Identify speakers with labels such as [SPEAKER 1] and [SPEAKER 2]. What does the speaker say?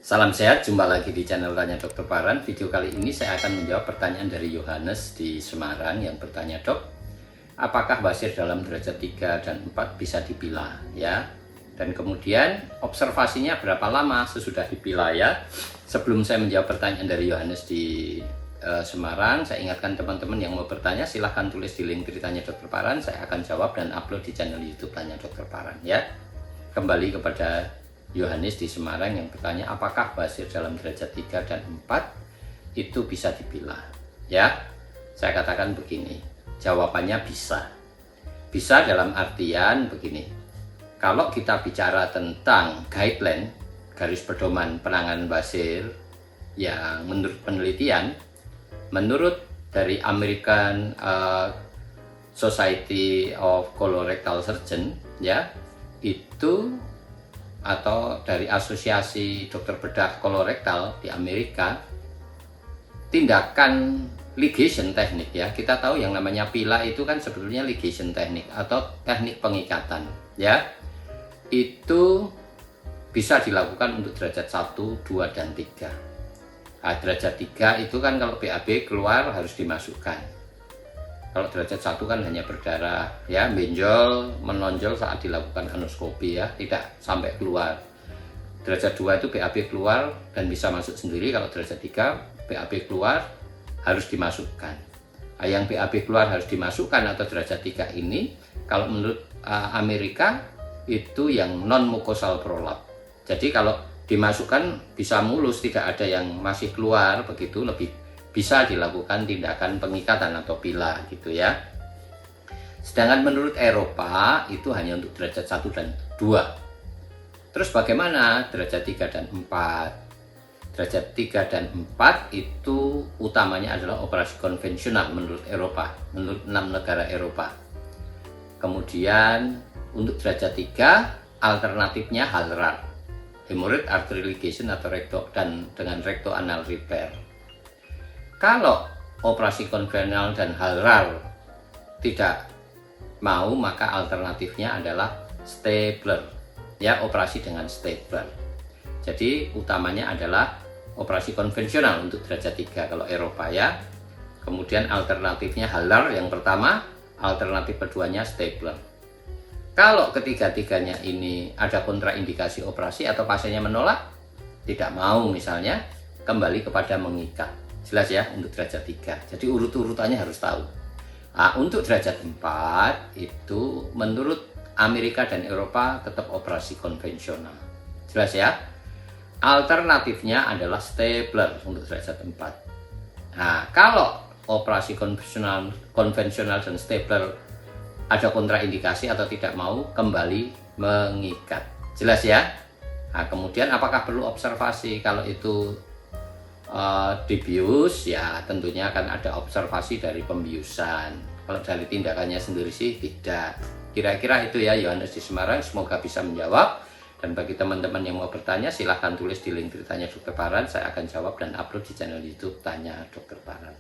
[SPEAKER 1] Salam sehat, jumpa lagi di channel Tanya Dokter Paran. Video kali ini saya akan menjawab pertanyaan dari Yohanes di Semarang yang bertanya, Dok, apakah basir dalam derajat 3 dan 4 bisa dipilah ya? Dan kemudian observasinya berapa lama sesudah dipilah ya? Sebelum saya menjawab pertanyaan dari Yohanes di Semarang, saya ingatkan teman-teman yang mau bertanya silahkan tulis di link Tanya Dokter Paran. Saya akan jawab dan upload di channel YouTube Tanya Dokter Paran ya. Kembali kepada Yohanes di Semarang yang bertanya, apakah basir dalam derajat 3 dan 4 itu bisa dipilah ya? Saya katakan begini, jawabannya bisa. Bisa dalam artian begini, kalau kita bicara tentang guideline, garis pedoman penanganan basir yang menurut penelitian, menurut dari American Society of Colorectal Surgeon ya, itu atau dari Asosiasi Dokter Bedah Kolorektal di Amerika, tindakan ligation teknik ya, kita tahu yang namanya pilah itu kan sebetulnya ligation teknik atau teknik pengikatan ya, itu bisa dilakukan untuk derajat 1, 2, dan 3. Nah, derajat 3 itu kan kalau BAB keluar harus dimasukkan. Kalau derajat 1 kan hanya berdarah ya, benjol, menonjol saat dilakukan anoskopi ya, tidak sampai keluar. Derajat 2 itu BAB keluar dan bisa masuk sendiri. Kalau derajat 3 BAB keluar harus dimasukkan. Nah, yang BAB keluar harus dimasukkan atau derajat 3 ini kalau menurut Amerika itu yang non mucosal prolapse. Jadi kalau dimasukkan bisa mulus, tidak ada yang masih keluar, begitu lebih bisa dilakukan tindakan pengikatan atau pilah gitu ya. Sedangkan menurut Eropa itu hanya untuk derajat 1 dan 2. Terus bagaimana derajat 3 dan 4? Derajat 3 dan 4 itu utamanya adalah operasi konvensional menurut Eropa, menurut 6 negara Eropa. Kemudian untuk derajat 3 alternatifnya HALRAR, hemorrhoid artery ligation atau dan dengan rectoanal repair. Kalau operasi konvensional dan HALRAR tidak mau, maka alternatifnya adalah stapler ya, operasi dengan stapler. Jadi utamanya adalah operasi konvensional untuk derajat 3 kalau Eropa ya. Kemudian alternatifnya HALRAR yang pertama, alternatif keduanya stapler. Kalau ketiga-tiganya ini ada kontraindikasi operasi atau pasiennya menolak, tidak mau misalnya, kembali kepada mengikat. Jelas ya untuk derajat 3. Jadi urut-urutannya harus tahu. Nah, untuk derajat 4 itu menurut Amerika dan Eropa tetap operasi konvensional. Jelas ya. Alternatifnya adalah stapler untuk derajat 4. Nah, kalau operasi konvensional dan stapler ada kontraindikasi atau tidak mau, kembali mengikat. Jelas ya. Nah, kemudian apakah perlu observasi? Kalau itu dibius ya tentunya akan ada observasi dari pembiusan. Kalau dari tindakannya sendiri sih tidak. Kira-kira itu ya Yohanes di Semarang, semoga bisa menjawab. Dan bagi teman-teman yang mau bertanya silahkan tulis di link Tanya Dokter Paran. Saya akan jawab dan upload di channel YouTube Tanya Dokter Paran.